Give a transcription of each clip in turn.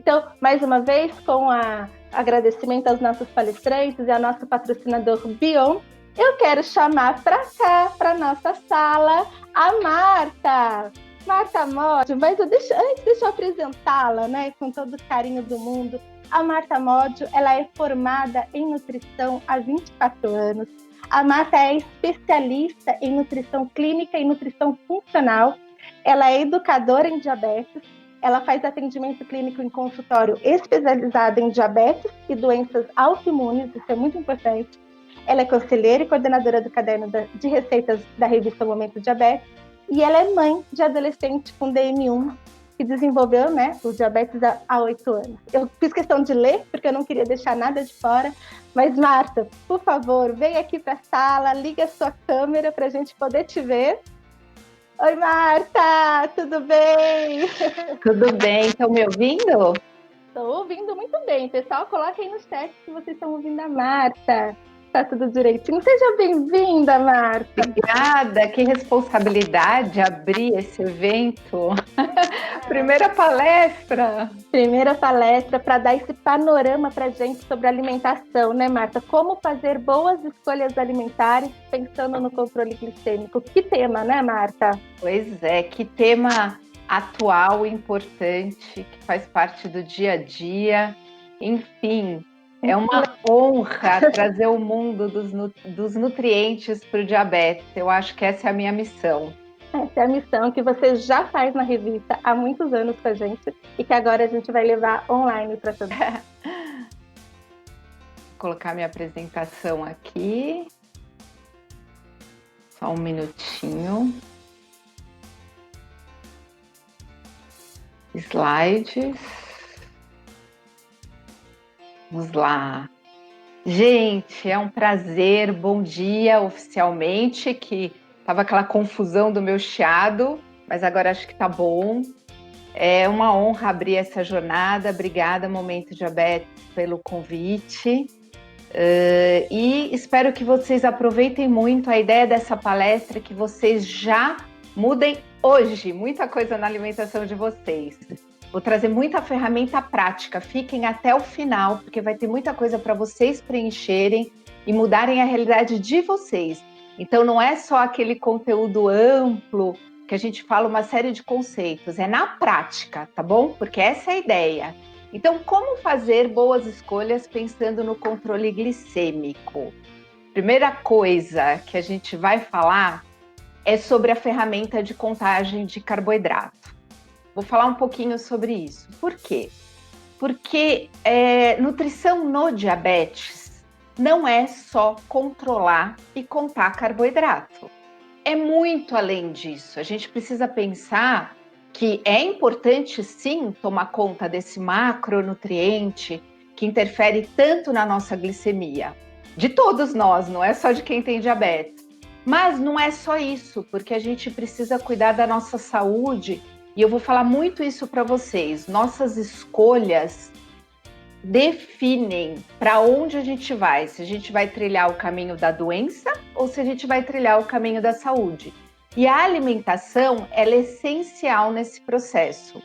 Então, mais uma vez, com agradecimento aos nossos palestrantes e ao nosso patrocinador Bion, eu quero chamar para cá, para nossa sala, a Marta. Marta Modio, mas antes deixa eu apresentá-la, né, com todo o carinho do mundo. A Marta Modio, ela é formada em nutrição há 24 anos. A Marta é especialista em nutrição clínica e nutrição funcional. Ela é educadora em diabetes. Ela faz atendimento clínico em consultório especializado em diabetes e doenças autoimunes, isso é muito importante. Ela é conselheira e coordenadora do caderno de receitas da revista Momento Diabetes. E ela é mãe de adolescente com DM1, que desenvolveu, né, o diabetes há 8 anos. Eu fiz questão de ler, porque eu não queria deixar nada de fora. Mas, Marta, por favor, vem aqui para a sala, liga a sua câmera para a gente poder te ver. Oi, Marta, tudo bem? Tudo bem, estão me ouvindo? Estou ouvindo muito bem. Pessoal, coloca aí no chat se vocês estão ouvindo a Marta. Tá tudo direitinho. Seja bem-vinda, Marta. Obrigada, que responsabilidade abrir esse evento. Primeira palestra. Primeira palestra para dar esse panorama para a gente sobre alimentação, né, Marta? Como fazer boas escolhas alimentares pensando no controle glicêmico. Que tema, né, Marta? Pois é, que tema atual, importante, que faz parte do dia a dia. Enfim, é uma honra trazer o mundo dos nutrientes para o diabetes. Eu acho que essa é a minha missão. Essa é a missão que você já faz na revista há muitos anos com a gente e que agora a gente vai levar online para todo mundo. Vou colocar minha apresentação aqui. Só um minutinho. Slides. Vamos lá. Gente, é um prazer. Bom dia oficialmente, que estava aquela confusão do meu chiado, mas agora acho que tá bom. É uma honra abrir essa jornada. Obrigada, Momento Diabetes, pelo convite. E espero que vocês aproveitem muito. A ideia dessa palestra é que vocês já mudem hoje muita coisa na alimentação de vocês. Vou trazer muita ferramenta prática. Fiquem até o final, porque vai ter muita coisa para vocês preencherem e mudarem a realidade de vocês. Então, não é só aquele conteúdo amplo que a gente fala uma série de conceitos, é na prática, tá bom? Porque essa é a ideia. Então, como fazer boas escolhas pensando no controle glicêmico? Primeira coisa que a gente vai falar é sobre a ferramenta de contagem de carboidrato. Vou falar um pouquinho sobre isso. Por quê? Porque nutrição no diabetes não é só controlar e contar carboidrato. É muito além disso. A gente precisa pensar que é importante, sim, tomar conta desse macronutriente que interfere tanto na nossa glicemia. De todos nós, não é só de quem tem diabetes. Mas não é só isso, porque a gente precisa cuidar da nossa saúde. E eu vou falar muito isso para vocês. Nossas escolhas definem para onde a gente vai. Se a gente vai trilhar o caminho da doença ou se a gente vai trilhar o caminho da saúde. E a alimentação, ela é essencial nesse processo.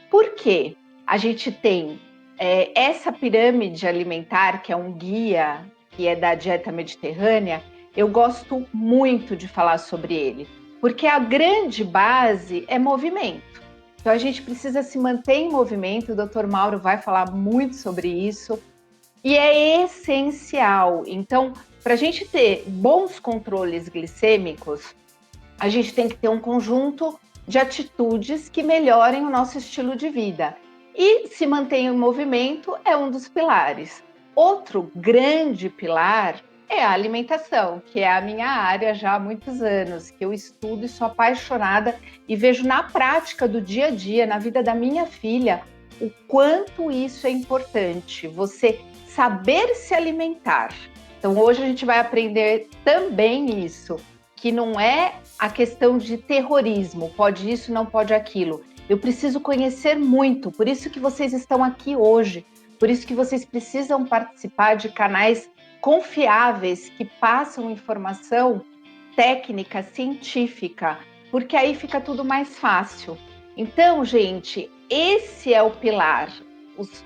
Por quê? A gente tem essa pirâmide alimentar, que é um guia, que é da dieta mediterrânea. Eu gosto muito de falar sobre ele, porque a grande base é movimento. Então, a gente precisa se manter em movimento, o Dr. Mauro vai falar muito sobre isso, e é essencial. Então, para a gente ter bons controles glicêmicos, a gente tem que ter um conjunto de atitudes que melhorem o nosso estilo de vida. E se manter em movimento é um dos pilares. Outro grande pilar é a alimentação, que é a minha área já há muitos anos, que eu estudo e sou apaixonada e vejo na prática do dia a dia, na vida da minha filha, o quanto isso é importante, você saber se alimentar. Então hoje a gente vai aprender também isso, que não é a questão de terrorismo, pode isso, não pode aquilo. Eu preciso conhecer muito, por isso que vocês estão aqui hoje, por isso que vocês precisam participar de canais confiáveis que passam informação técnica, científica, porque aí fica tudo mais fácil. Então, gente, esse é o pilar.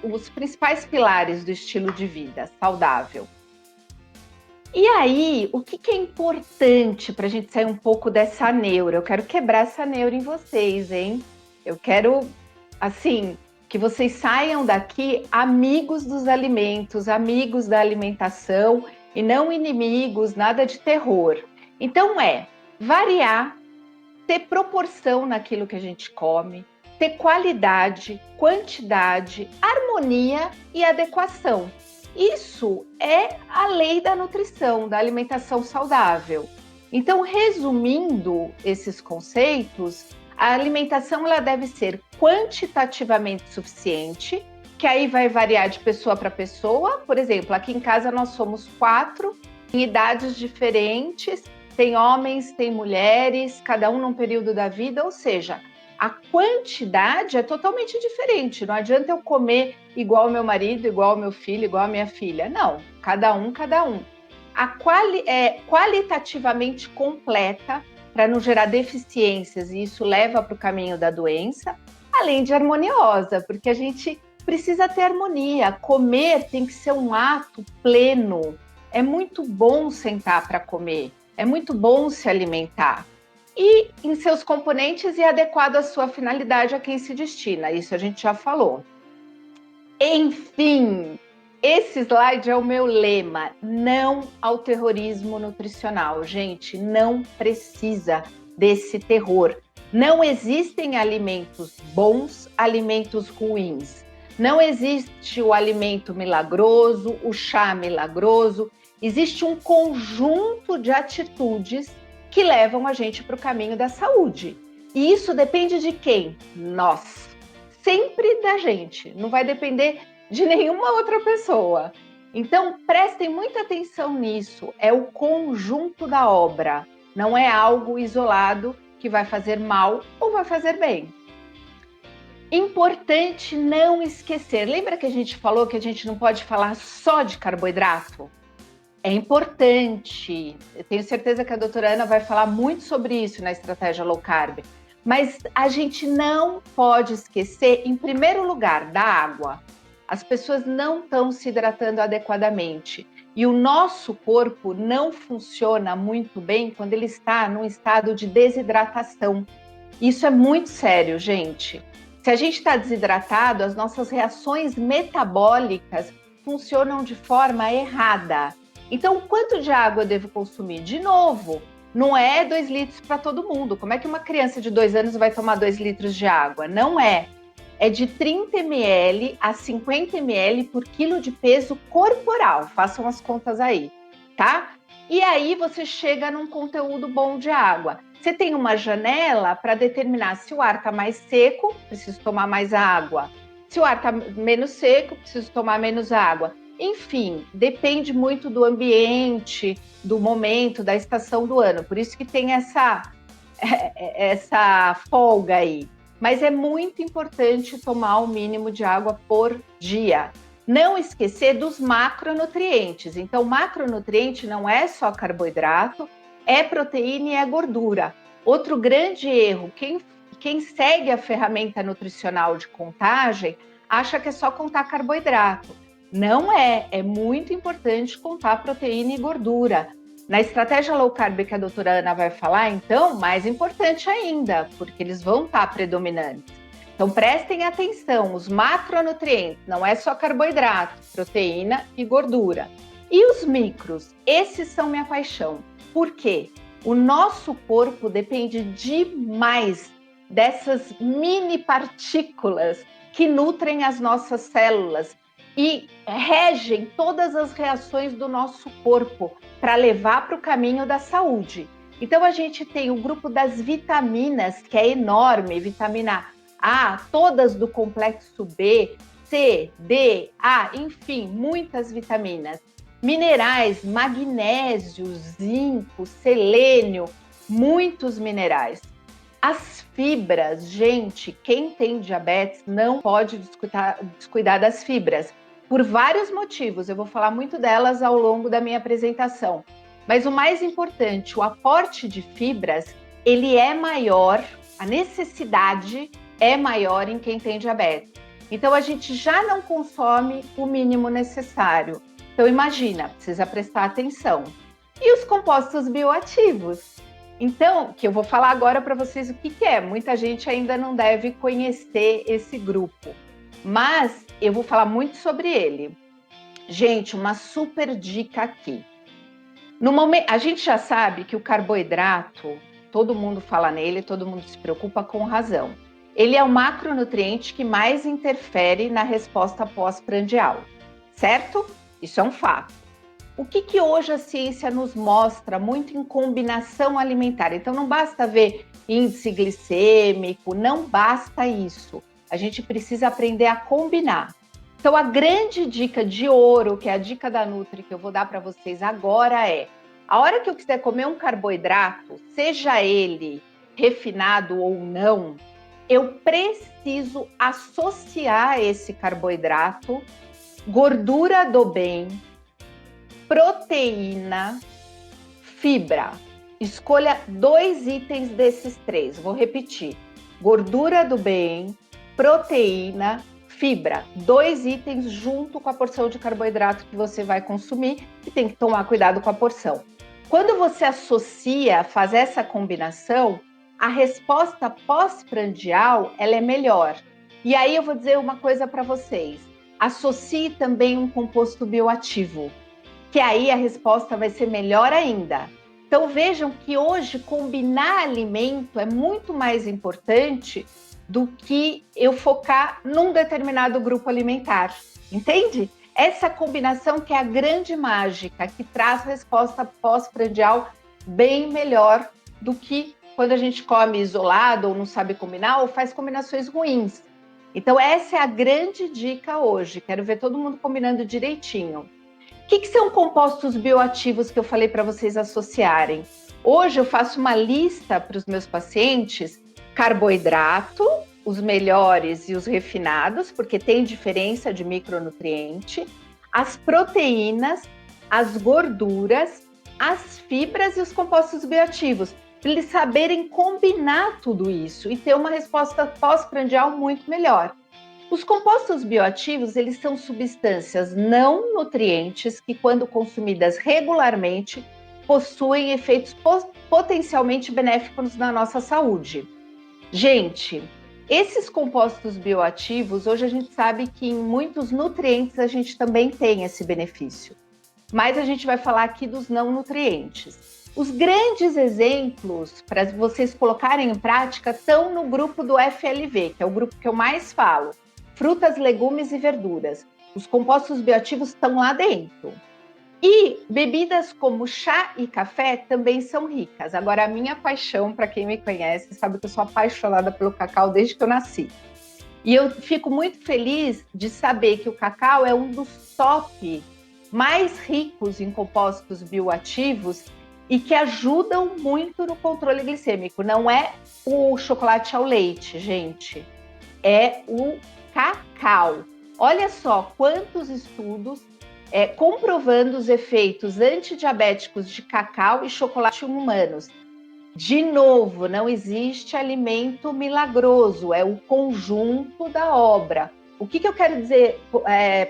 os principais pilares do estilo de vida saudável. E aí, o que é importante para a gente sair um pouco dessa neura? Eu quero quebrar essa neura em vocês, hein? Eu quero, assim, que vocês saiam daqui amigos dos alimentos, amigos da alimentação e não inimigos, nada de terror. Então variar, ter proporção naquilo que a gente come, ter qualidade, quantidade, harmonia e adequação. Isso é a lei da nutrição, da alimentação saudável. Então, resumindo esses conceitos, a alimentação ela deve ser quantitativamente suficiente, que aí vai variar de pessoa para pessoa. Por exemplo, aqui em casa nós somos 4, em idades diferentes, tem homens, tem mulheres, cada um num período da vida, ou seja, a quantidade é totalmente diferente. Não adianta eu comer igual ao meu marido, igual ao meu filho, igual à minha filha. Não, cada um. A qualitativamente completa, para não gerar deficiências, e isso leva para o caminho da doença, além de harmoniosa, porque a gente precisa ter harmonia. Comer tem que ser um ato pleno. É muito bom sentar para comer, é muito bom se alimentar. E em seus componentes e adequado à sua finalidade, a quem se destina. Isso a gente já falou. Enfim, esse slide é o meu lema. Não ao terrorismo nutricional. Gente, não precisa desse terror. Não existem alimentos bons, alimentos ruins. Não existe o alimento milagroso, o chá milagroso. Existe um conjunto de atitudes que levam a gente para o caminho da saúde. E isso depende de quem? Nós. Sempre da gente. Não vai depender de nenhuma outra pessoa. Então, prestem muita atenção nisso. É o conjunto da obra. Não é algo isolado que vai fazer mal ou vai fazer bem. Importante não esquecer. Lembra que a gente falou que a gente não pode falar só de carboidrato? É importante, eu tenho certeza que a doutora Ana vai falar muito sobre isso na estratégia low carb, mas a gente não pode esquecer, em primeiro lugar, da água. As pessoas não estão se hidratando adequadamente e o nosso corpo não funciona muito bem quando ele está num estado de desidratação. Isso é muito sério, gente. Se a gente está desidratado, as nossas reações metabólicas funcionam de forma errada. Então, quanto de água eu devo consumir? De novo, não é 2 litros para todo mundo. Como é que uma criança de 2 anos vai tomar 2 litros de água? Não é. É de 30 ml a 50 ml por quilo de peso corporal. Façam as contas aí, tá? E aí você chega num conteúdo bom de água. Você tem uma janela para determinar se o ar está mais seco, preciso tomar mais água. Se o ar está menos seco, preciso tomar menos água. Enfim, depende muito do ambiente, do momento, da estação do ano. Por isso que tem essa folga aí. Mas é muito importante tomar o mínimo de água por dia. Não esquecer dos macronutrientes. Então, macronutriente não é só carboidrato, é proteína e é gordura. Outro grande erro, quem segue a ferramenta nutricional de contagem acha que é só contar carboidrato. Não é muito importante contar proteína e gordura. Na estratégia low carb que a doutora Ana vai falar, então, mais importante ainda, porque eles vão estar predominantes. Então, prestem atenção, os macronutrientes, não é só carboidrato, proteína e gordura. E os micros, esses são minha paixão. Por quê? O nosso corpo depende demais dessas mini partículas que nutrem as nossas células e regem todas as reações do nosso corpo para levar para o caminho da saúde. Então, a gente tem o grupo das vitaminas, que é enorme, vitamina A, todas do complexo B, C, D, A, enfim, muitas vitaminas. Minerais, magnésio, zinco, selênio, muitos minerais. As fibras, gente, quem tem diabetes não pode descuidar das fibras, por vários motivos. Eu vou falar muito delas ao longo da minha apresentação. Mas o mais importante, o aporte de fibras, ele é maior, a necessidade é maior em quem tem diabetes. Então, a gente já não consome o mínimo necessário. Então, imagina, precisa prestar atenção. E os compostos bioativos? Então, que eu vou falar agora para vocês o que é. Muita gente ainda não deve conhecer esse grupo, mas eu vou falar muito sobre ele. Gente, uma super dica aqui. No momento, a gente já sabe que o carboidrato, todo mundo fala nele, todo mundo se preocupa com razão. Ele é o macronutriente que mais interfere na resposta pós-prandial, certo? Isso é um fato. O que hoje a ciência nos mostra muito em combinação alimentar? Então, não basta ver índice glicêmico, não basta isso. A gente precisa aprender a combinar. Então, a grande dica de ouro, que é a dica da Nutri que eu vou dar para vocês agora é: a hora que eu quiser comer um carboidrato, seja ele refinado ou não, eu preciso associar esse carboidrato gordura do bem, proteína, fibra. Escolha 2 itens desses 3. Vou repetir: gordura do bem, proteína, fibra. 2 itens junto com a porção de carboidrato que você vai consumir, e tem que tomar cuidado com a porção. Quando você associa, faz essa combinação, a resposta pós-prandial ela é melhor. E aí eu vou dizer uma coisa para vocês: associe também um composto bioativo, que aí a resposta vai ser melhor ainda. Então vejam que hoje combinar alimento é muito mais importante do que eu focar num determinado grupo alimentar, entende? Essa combinação que é a grande mágica, que traz resposta pós-prandial bem melhor do que quando a gente come isolado ou não sabe combinar ou faz combinações ruins. Então essa é a grande dica hoje. Quero ver todo mundo combinando direitinho. O que são compostos bioativos que eu falei para vocês associarem? Hoje eu faço uma lista para os meus pacientes: carboidrato, os melhores e os refinados, porque tem diferença de micronutriente, as proteínas, as gorduras, as fibras e os compostos bioativos, para eles saberem combinar tudo isso e ter uma resposta pós-prandial muito melhor. Os compostos bioativos, eles são substâncias não nutrientes que, quando consumidas regularmente, possuem efeitos potencialmente benéficos na nossa saúde. Gente, esses compostos bioativos, hoje a gente sabe que em muitos nutrientes a gente também tem esse benefício. Mas a gente vai falar aqui dos não nutrientes. Os grandes exemplos para vocês colocarem em prática estão no grupo do FLV, que é o grupo que eu mais falo. Frutas, legumes e verduras. Os compostos bioativos estão lá dentro. E bebidas como chá e café também são ricas. Agora, a minha paixão, para quem me conhece, sabe que eu sou apaixonada pelo cacau desde que eu nasci. E eu fico muito feliz de saber que o cacau é um dos top mais ricos em compostos bioativos e que ajudam muito no controle glicêmico. Não é o chocolate ao leite, gente. É o cacau. Olha só quantos estudos comprovando os efeitos antidiabéticos de cacau e chocolate humanos. De novo, não existe alimento milagroso, é o conjunto da obra. O que eu quero dizer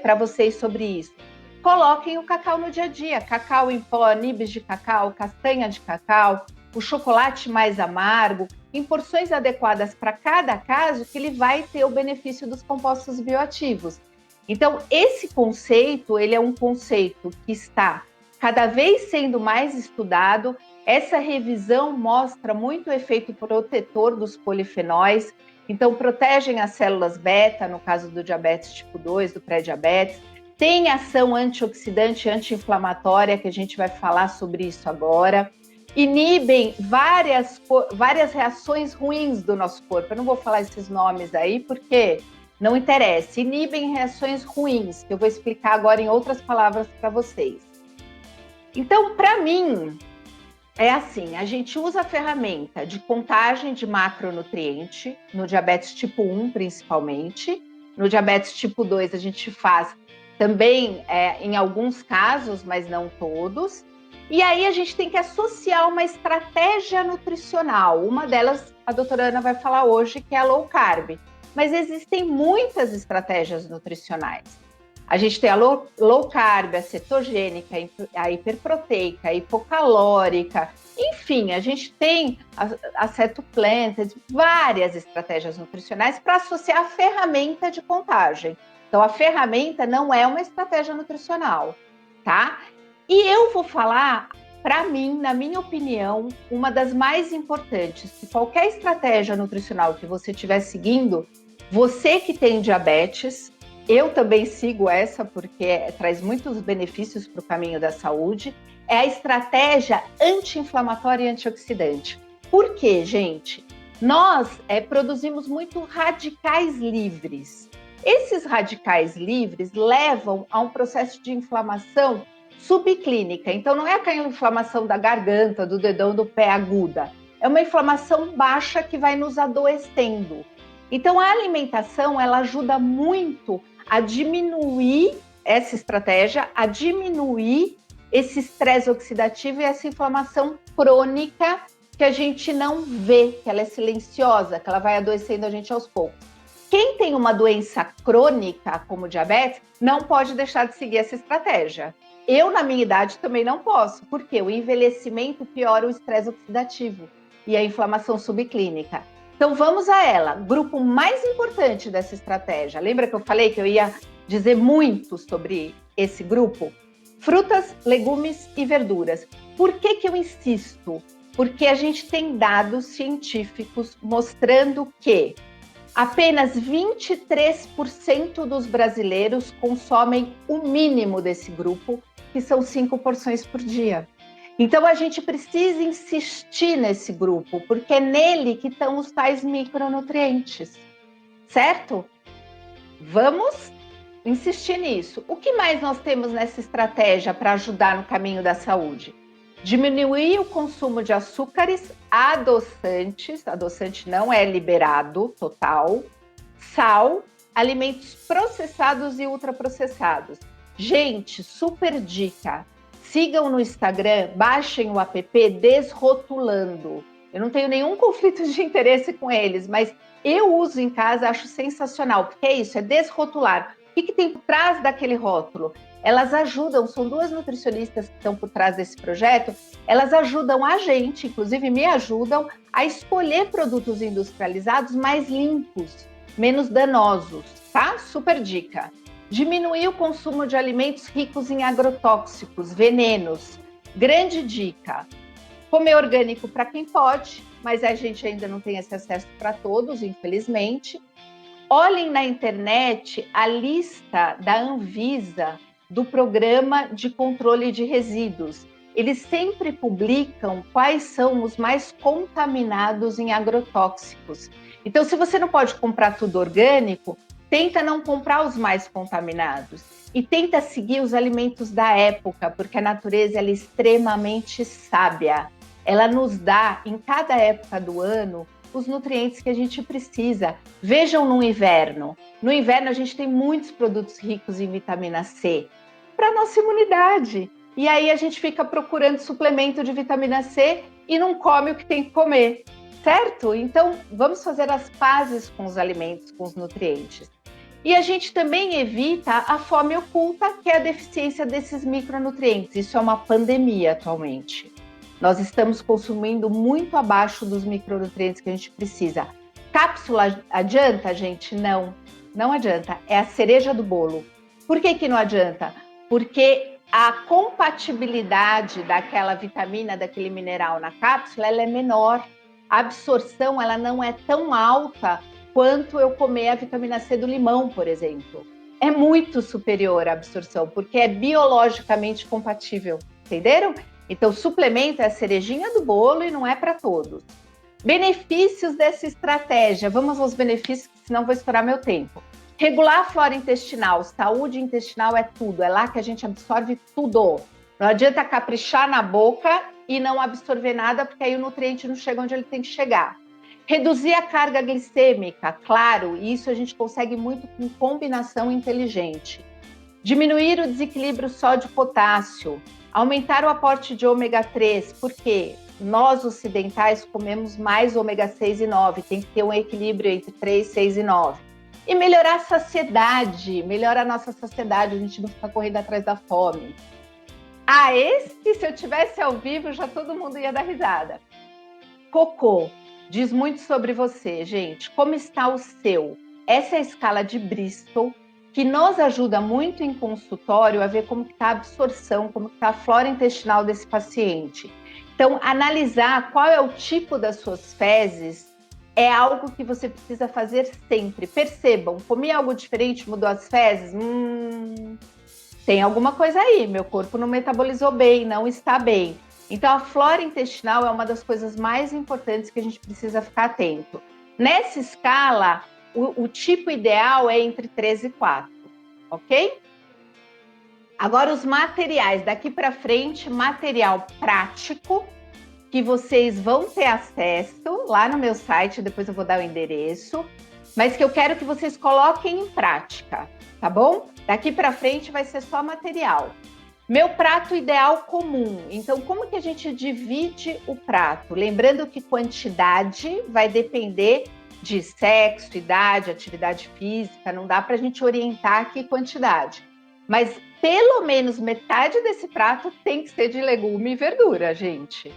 para vocês sobre isso? Coloquem o cacau no dia a dia. Cacau em pó, nibs de cacau, castanha de cacau, o chocolate mais amargo, em porções adequadas para cada caso, que ele vai ter o benefício dos compostos bioativos. Então, esse conceito, ele é um conceito que está cada vez sendo mais estudado. Essa revisão mostra muito o efeito protetor dos polifenóis, então protegem as células beta, no caso do diabetes tipo 2, do pré-diabetes, tem ação antioxidante, anti-inflamatória, que a gente vai falar sobre isso agora, inibem várias reações ruins do nosso corpo. Eu não vou falar esses nomes aí, porque não interessa. Inibem reações ruins, que eu vou explicar agora em outras palavras para vocês. Então, para mim, é assim, a gente usa a ferramenta de contagem de macronutriente, no diabetes tipo 1, principalmente. No diabetes tipo 2, a gente faz também em alguns casos, mas não todos. E aí a gente tem que associar uma estratégia nutricional. Uma delas, a doutora Ana vai falar hoje, que é a low carb. mas existem muitas estratégias nutricionais. A gente tem a low carb, a cetogênica, a hiperproteica, a hipocalórica, enfim, a gente tem a cetoplanted, várias estratégias nutricionais para associar a ferramenta de contagem. Então, a ferramenta não é uma estratégia nutricional, tá? E eu vou falar, para mim, na minha opinião, uma das mais importantes, que qualquer estratégia nutricional que você estiver seguindo, você que tem diabetes, eu também sigo essa porque traz muitos benefícios para o caminho da saúde, é a estratégia anti-inflamatória e antioxidante. Por quê, gente? Nós produzimos muito radicais livres. Esses radicais livres levam a um processo de inflamação subclínica. Então, não é aquela inflamação da garganta, do dedão, do pé aguda. É uma inflamação baixa que vai nos adoecendo. Então, a alimentação, ela ajuda muito a diminuir essa estratégia, a diminuir esse estresse oxidativo e essa inflamação crônica que a gente não vê, que ela é silenciosa, que ela vai adoecendo a gente aos poucos. Quem tem uma doença crônica, como diabetes, não pode deixar de seguir essa estratégia. Eu, na minha idade, também não posso, porque o envelhecimento piora o estresse oxidativo e a inflamação subclínica. Então, vamos a ela. Grupo mais importante dessa estratégia. Lembra que eu falei que eu ia dizer muito sobre esse grupo? Frutas, legumes e verduras. Por que eu insisto? Porque a gente tem dados científicos mostrando que apenas 23% dos brasileiros consomem o mínimo desse grupo, que são 5 porções por dia. Então, a gente precisa insistir nesse grupo, porque é nele que estão os tais micronutrientes, certo? Vamos insistir nisso. O que mais nós temos nessa estratégia para ajudar no caminho da saúde? Diminuir o consumo de açúcares, adoçantes, adoçante não é liberado total, sal, alimentos processados e ultraprocessados. Gente, super dica! Sigam no Instagram, baixem o app Desrotulando. Eu não tenho nenhum conflito de interesse com eles, mas eu uso em casa, acho sensacional, porque é isso, é desrotular. O que tem por trás daquele rótulo? Elas ajudam, são duas nutricionistas que estão por trás desse projeto, elas ajudam a gente, inclusive me ajudam, a escolher produtos industrializados mais limpos, menos danosos, tá? Super dica. Diminuir o consumo de alimentos ricos em agrotóxicos, venenos. Grande dica. Comer orgânico para quem pode, mas a gente ainda não tem esse acesso para todos, infelizmente. Olhem na internet a lista da Anvisa do Programa de Controle de Resíduos. Eles sempre publicam quais são os mais contaminados em agrotóxicos. Então, se você não pode comprar tudo orgânico, tenta não comprar os mais contaminados e tenta seguir os alimentos da época, porque a natureza ela é extremamente sábia. Ela nos dá, em cada época do ano, os nutrientes que a gente precisa. Vejam no inverno. No inverno, a gente tem muitos produtos ricos em vitamina C para nossa imunidade. E aí a gente fica procurando suplemento de vitamina C e não come o que tem que comer, certo? Então, vamos fazer as pazes com os alimentos, com os nutrientes. E a gente também evita a fome oculta, que é a deficiência desses micronutrientes. Isso é uma pandemia atualmente. Nós estamos consumindo muito abaixo dos micronutrientes que a gente precisa. Cápsula adianta, gente? Não, não adianta. É a cereja do bolo. Por que não adianta? Porque a compatibilidade daquela vitamina, daquele mineral na cápsula, ela é menor. A absorção, ela não é tão alta quanto eu comer a vitamina C do limão, por exemplo. É muito superior a absorção, porque é biologicamente compatível, entenderam? Então, suplemento é a cerejinha do bolo e não é para todos. Benefícios dessa estratégia. Vamos aos benefícios, senão vou estourar meu tempo. Regular a flora intestinal. Saúde intestinal é tudo. É lá que a gente absorve tudo. Não adianta caprichar na boca e não absorver nada, porque aí o nutriente não chega onde ele tem que chegar. Reduzir a carga glicêmica, claro, isso a gente consegue muito com combinação inteligente. Diminuir o desequilíbrio sódio-potássio. Aumentar o aporte de ômega 3, porque nós ocidentais comemos mais ômega 6 e 9, tem que ter um equilíbrio entre 3, 6 e 9. E melhorar a saciedade, melhora a nossa saciedade, a gente não fica correndo atrás da fome. Esse, se eu tivesse ao vivo, já todo mundo ia dar risada. Cocô, diz muito sobre você, gente. Como está o seu? Essa é a escala de Bristol, que nos ajuda muito em consultório a ver como está a absorção, como está a flora intestinal desse paciente. Então, analisar qual é o tipo das suas fezes é algo que você precisa fazer sempre. Percebam, comi algo diferente, mudou as fezes? Tem alguma coisa aí, meu corpo não metabolizou bem, não está bem. Então, a flora intestinal é uma das coisas mais importantes que a gente precisa ficar atento. Nessa escala, o tipo ideal é entre 3 e 4, ok? Agora, os materiais. Daqui para frente, material prático, que vocês vão ter acesso lá no meu site, depois eu vou dar o endereço, mas que eu quero que vocês coloquem em prática, tá bom? Daqui para frente vai ser só material. Meu prato ideal comum. Então, como que a gente divide o prato? Lembrando que quantidade vai depender de sexo, idade, atividade física, não dá para a gente orientar aqui quantidade. Mas pelo menos metade desse prato tem que ser de legume e verdura, gente.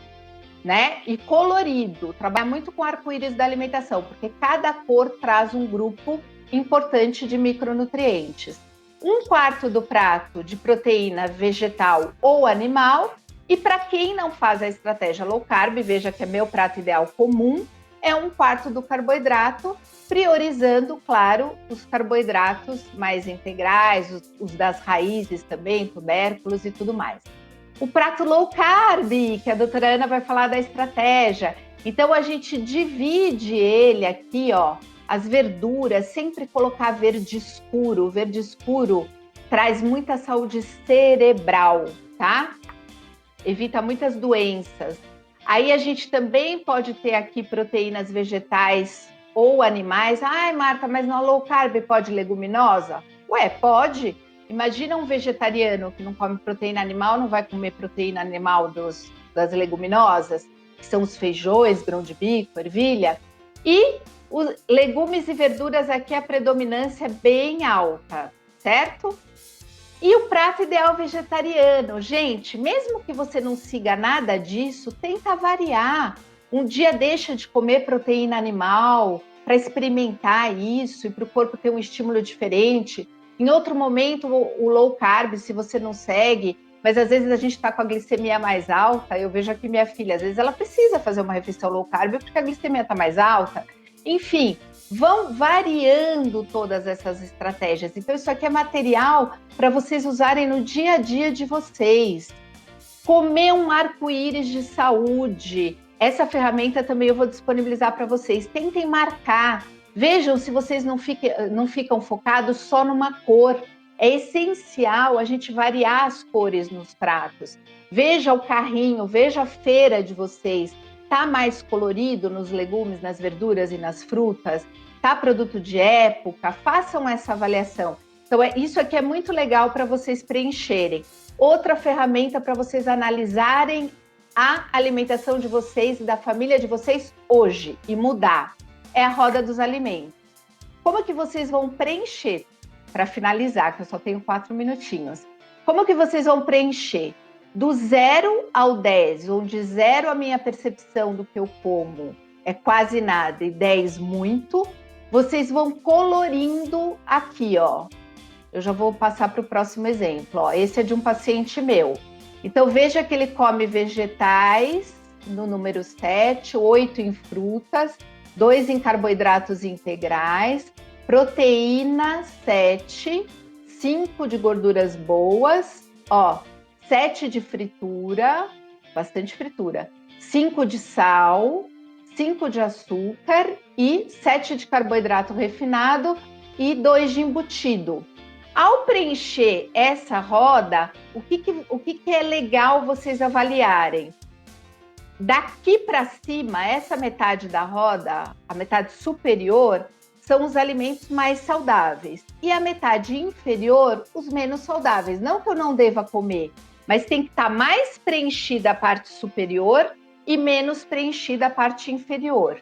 Né? E colorido, trabalha muito com arco-íris da alimentação, porque cada cor traz um grupo importante de micronutrientes. 1/4 do prato de proteína vegetal ou animal, e para quem não faz a estratégia low carb, veja que é meu prato ideal comum, é 1/4 do carboidrato, priorizando, claro, os carboidratos mais integrais, os das raízes também, tubérculos e tudo mais. O prato low carb, que a doutora Ana vai falar da estratégia. Então, a gente divide ele aqui, ó, as verduras, sempre colocar verde escuro. O verde escuro traz muita saúde cerebral, tá? Evita muitas doenças. Aí a gente também pode ter aqui proteínas vegetais ou animais. Ai, Marta, mas na low carb pode leguminosa? Ué, pode. Imagina um vegetariano que não come proteína animal, não vai comer proteína animal das leguminosas, que são os feijões, grão de bico, ervilha. E os legumes e verduras aqui, a predominância é bem alta, certo? E o prato ideal vegetariano. Gente, mesmo que você não siga nada disso, tenta variar. Um dia deixa de comer proteína animal para experimentar isso e para o corpo ter um estímulo diferente. Em outro momento, o low carb, se você não segue, mas às vezes a gente está com a glicemia mais alta. Eu vejo aqui minha filha, às vezes ela precisa fazer uma refeição low carb porque a glicemia está mais alta. Enfim, vão variando todas essas estratégias. Então, isso aqui é material para vocês usarem no dia a dia de vocês. Comer um arco-íris de saúde. Essa ferramenta também eu vou disponibilizar para vocês. Tentem marcar. Vejam se vocês não ficam focados só numa cor. É essencial a gente variar as cores nos pratos. Veja o carrinho, veja a feira de vocês. Tá mais colorido nos legumes, nas verduras e nas frutas? Tá produto de época? Façam essa avaliação. Então, isso aqui é muito legal para vocês preencherem. Outra ferramenta para vocês analisarem a alimentação de vocês e da família de vocês hoje e mudar. É a roda dos alimentos. Como que vocês vão preencher? Para finalizar, que eu só tenho 4 minutinhos. Como que vocês vão preencher? Do 0 ao 10, onde 0 a minha percepção do que eu como é quase nada e 10 muito, vocês vão colorindo aqui, ó. Eu já vou passar para o próximo exemplo, ó. Esse é de um paciente meu. Então, veja que ele come vegetais no número 7, 8 em frutas, 2 em carboidratos integrais, proteína 7, 5 de gorduras boas, ó, 7 de fritura, bastante fritura, 5 de sal, 5 de açúcar e 7 de carboidrato refinado e 2 de embutido. Ao preencher essa roda, o que é legal vocês avaliarem? Daqui para cima, essa metade da roda, a metade superior, são os alimentos mais saudáveis. E a metade inferior, os menos saudáveis. Não que eu não deva comer, mas tem que estar mais preenchida a parte superior e menos preenchida a parte inferior.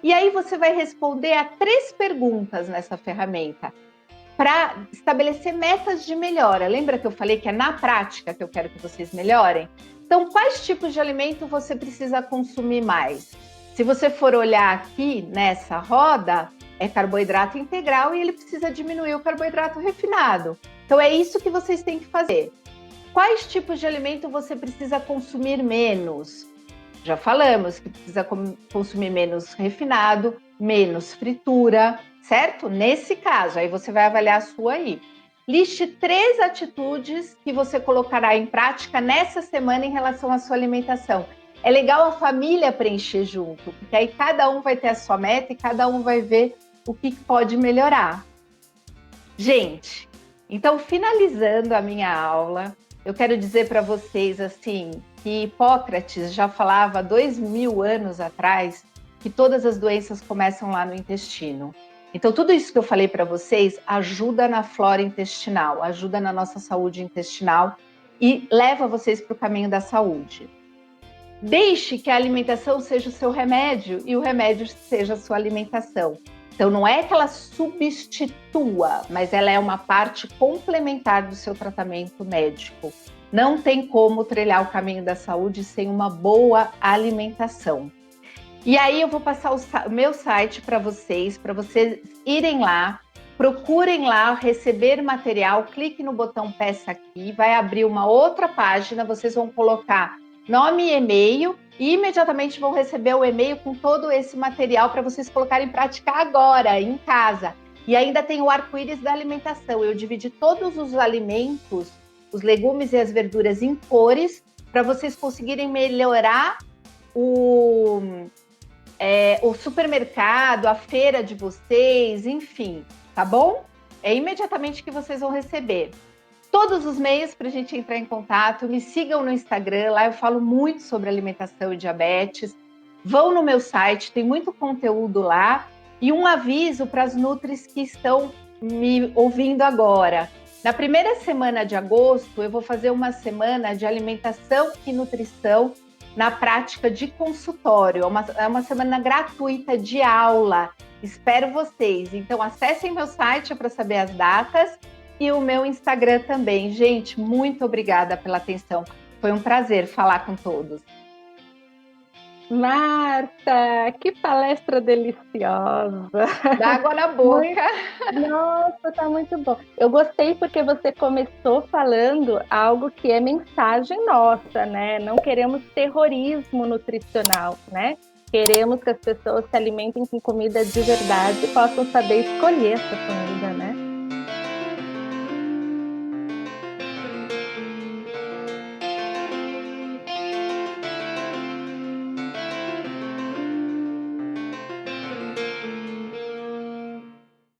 E aí você vai responder a 3 perguntas nessa ferramenta para estabelecer metas de melhora. Lembra que eu falei que é na prática que eu quero que vocês melhorem? Então, quais tipos de alimento você precisa consumir mais? Se você for olhar aqui nessa roda, é carboidrato integral e ele precisa diminuir o carboidrato refinado. Então, é isso que vocês têm que fazer. Quais tipos de alimento você precisa consumir menos? Já falamos que precisa consumir menos refinado, menos fritura, certo? Nesse caso, aí você vai avaliar a sua aí. Liste 3 atitudes que você colocará em prática nessa semana em relação à sua alimentação. É legal a família preencher junto, porque aí cada um vai ter a sua meta e cada um vai ver o que pode melhorar. Gente, então finalizando a minha aula, eu quero dizer para vocês assim que Hipócrates já falava 2000 anos atrás que todas as doenças começam lá no intestino. Então, tudo isso que eu falei para vocês ajuda na flora intestinal, ajuda na nossa saúde intestinal e leva vocês para o caminho da saúde. Deixe que a alimentação seja o seu remédio e o remédio seja a sua alimentação. Então, não é que ela substitua, mas ela é uma parte complementar do seu tratamento médico. Não tem como trilhar o caminho da saúde sem uma boa alimentação. E aí eu vou passar o meu site para vocês irem lá, procurem lá, receber material, clique no botão peça aqui, vai abrir uma outra página, vocês vão colocar nome e e-mail e imediatamente vão receber o e-mail com todo esse material para vocês colocarem em prática agora, em casa. E ainda tem o arco-íris da alimentação. Eu dividi todos os alimentos, os legumes e as verduras em cores, para vocês conseguirem melhorar o supermercado, a feira de vocês, enfim, tá bom? É imediatamente que vocês vão receber. Todos os meios para a gente entrar em contato, me sigam no Instagram, lá eu falo muito sobre alimentação e diabetes. Vão no meu site, tem muito conteúdo lá. E um aviso para as nutris que estão me ouvindo agora. Na primeira semana de agosto, eu vou fazer uma semana de alimentação e nutrição na prática de consultório. É uma semana gratuita de aula. Espero vocês. Então, acessem meu site para saber as datas e o meu Instagram também. Gente, muito obrigada pela atenção. Foi um prazer falar com todos. Marta, que palestra deliciosa! Dá água na boca. Nossa, tá muito bom. Eu gostei porque você começou falando algo que é mensagem nossa, né? Não queremos terrorismo nutricional, né? Queremos que as pessoas se alimentem com comida de verdade e possam saber escolher essa comida,